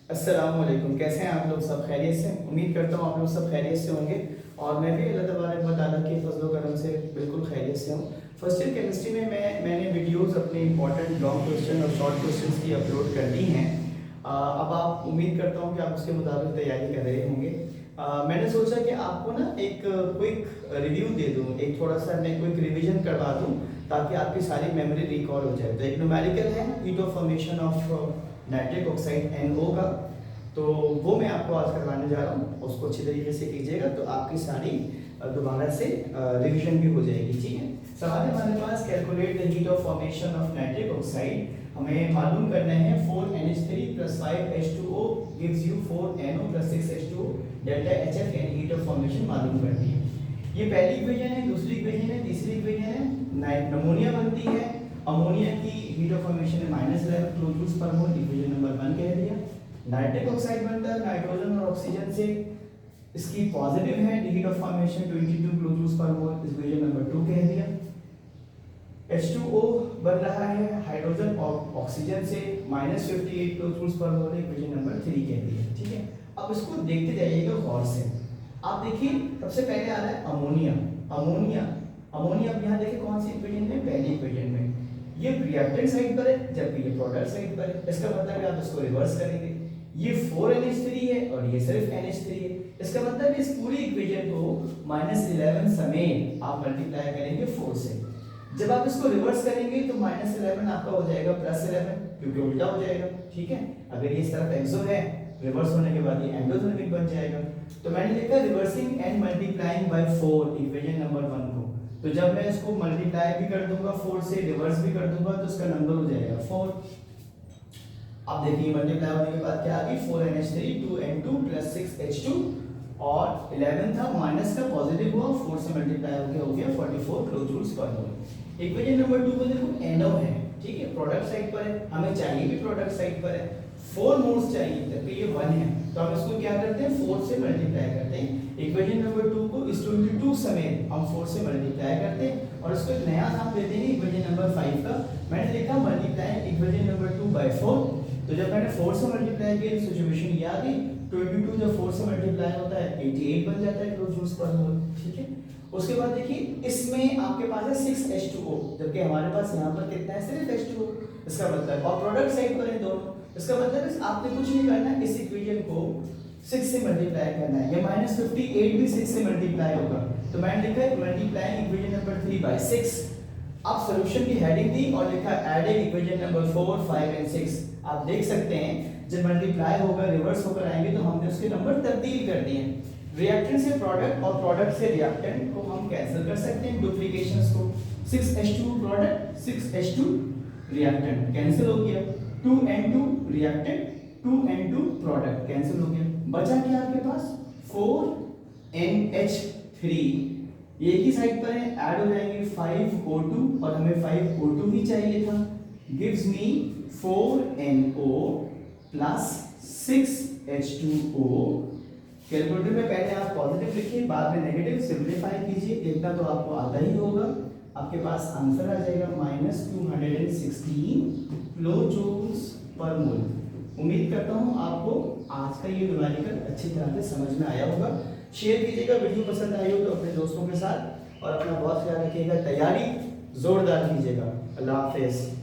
अस्सलामुअलैकुम। कैसे हैं आप लोग? सब खैरियत से? उम्मीद करता हूँ आप लोग सब खैरियत से होंगे और मैं भी अल्लाह तबारक व तआला के फजल करम से बिल्कुल खैरियत से हूँ। फर्स्ट ईयर केमिस्ट्री में मैंने वीडियोस अपने इंपॉर्टेंट लॉन्ग क्वेश्चन और शॉर्ट क्वेश्चंस की अपलोड कर दी हैं। अब आप उम्मीद करता हूँ कि आप उसके मुताबिक तैयारी कर रहे होंगे। मैंने सोचा कि आपको ना एक क्विक रिव्यू दे दूँ, एक थोड़ा सा मैं क्विक रिविजन करवा दूँ ताकि आपकी सारी मेमोरी रिकॉल हो जाए। तो एक न्यूमेरिकल है heat of formation of nitric oxide NO का, तो वो मैं आपको आज करवाने जा रहा हूँ। उसको अच्छी तरीके से कीजिएगा तो आपकी सारी दोबारा से रिवीजन भी हो जाएगी। ठीक है, सवाल है हमारे पास, calculate the heat of formation of nitric oxide. हमें मालूम करना है 4NH3 + 5H2O gives you 4NO + 6H2O delta HF यानी हीट ऑफ फॉर्मेशन मालूम करनी है। ये पहली इक्वेशन है, दूसरी इक्वेशन है, तीसरी इक्वेशन है। अमोनिया बनती है, अमोनिया की हीट ऑफ फॉर्मेशन है -11 किलोजूल्स पर मोल, इक्वेशन नंबर 1 कह दिया। नाइट्रिक ऑक्साइड बनता है नाइट्रोजन और ऑक्सीजन से, इसकी पॉजिटिव है हीट ऑफ फॉर्मेशन 22 किलोजूल्स पर मोल, इक्वेशन नंबर 2 कह दिया। H2O बन रहा है हाइड्रोजन और ऑक्सीजन से -58 किलोजूल्स पर मोल, इक्वेशन नंबर 3 कह दिया। ठीक है, अब इसको देखते जाइएगा गौर से। आप देखिए सबसे पहले आ रहा है अमोनिया। अमोनिया अमोनिया अब यहाँ देखिए कौन सी इक्वेशन में? पहली इक्वेशन में। ये रिएक्टेंट साइड पर है जबकि ये प्रोडक्ट साइड पर है। इसका मतलब है आप इसको रिवर्स करेंगे, ये 4NH3 है और ये सिर्फ NH3 है। इसका मतलब इस पूरी इक्वेशन को -11 समेत आप मल्टीप्लाई करेंगे 4 से। जब आप इसको रिवर्स करेंगे तो -11 आपका हो जाएगा +11 क्योंकि उल्टा हो जाएगा। ठीक है, अगर ये इस तरफ एक्सो है, रिवर्स होने के बाद ये एंडोथर्मिक बन जाएगा। तो मैंने लिखा reversing and multiplying by 4 equation number 1 को। तो जब मैं इसको मल्टीप्लाई भी कर दूंगा 4 से, रिवर्स भी कर दूंगा तो इसका नंबर हो जाएगा 4। अब देखिए मल्टीप्लाई होने के बाद क्या आ गई? 4NH3 2N2 + 6H2 और 11 था माइनस का पॉजिटिव हुआ, 4 से मल्टीप्लाई हो गया 44 किलोजूल्स पर मोल। इक्वेशन नंबर 2 को देखो NO है, ठीक है, प्रोडक्ट साइड पर है, हमें चाहिए भी प्रोडक्ट साइड पर है, 4 मोल्स चाहिए जबकि ये 1 है। तो हम इसको क्या करते हैं? 4 से मल्टीप्लाई करते हैं। इक्वेशन नंबर 2 को इस 22 समेत हम 4 से मल्टीप्लाई करते हैं और इसको एक नया नाम देते हैं इक्वेशन नंबर 5 का। मैंने लिखा मल्टीप्लाई इक्वेशन नंबर 2 बाय 4। तो जब मैंने 4 से मल्टीप्लाई किया सिचुएशन ये आ गई, 22 जब 4 से मल्टीप्लाई होता है 88 बन जाता है किलोजूल्स पर मोल। ठीक है, उसके बाद देखिए इसमें आपके पास है 6H2O जबकि हमारे पास यहाँ पर कितना है? सिर्फ H2O। इसका मतलब और प्रोडक्ट साइड पर है दोनों, इसका मतलब आपने कुछ नहीं करना है, इस इक्वेशन को 6 से मल्टीप्लाई करना है। ये -58 भी 6 से मल्टीप्लाई होगा। तो मैंने लिखा है मल्टीप्लाइंग इक्वेशन नंबर 3 बाय 6। अब सॉल्यूशन की हेडिंग दी और लिखा एडिंग इक्वेशन नंबर 4 5 एंड 6। आप देख सकते हैं जब मल्टीप्लाई होगा रिवर्स होकर आएंगे तो हमने उसके नंबर तब्दील कर दिए हैं। रिएक्टेंट से प्रोडक्ट और प्रोडक्ट से रिएक्टेंट को हम कैंसिल कर सकते हैं डुप्लीकेशंस को। 6H2 product 6H2 reactant cancel हो गया, 2N2 reactant 2N2 product cancel हो गया, बचा क्या आपके पास? 4NH3। ये एक ही साइड पर है, ऐड हो जाएंगे 5O2 और हमें 5O2 ही चाहिए था, gives me 4NO + 6H2O। Calculator में पहले आप पॉजिटिव लिखिए, बाद में नेगेटिव, सिंपलीफाई कीजिए, इतना तो आपको आता ही होगा। आपके पास आंसर आ जाएगा -216 किलोजूल्स पर मोल। उम्मीद करता हूँ आपको आज का ये न्यूमेरिकल अच्छी तरह से समझ में आया होगा। शेयर कीजिएगा, वीडियो पसंद आई हो तो अपने दोस्तों के साथ, और अपना बहुत ख्याल रखिएगा, तैयारी जोरदार कीजिएगा। अल्लाह हाफिज़।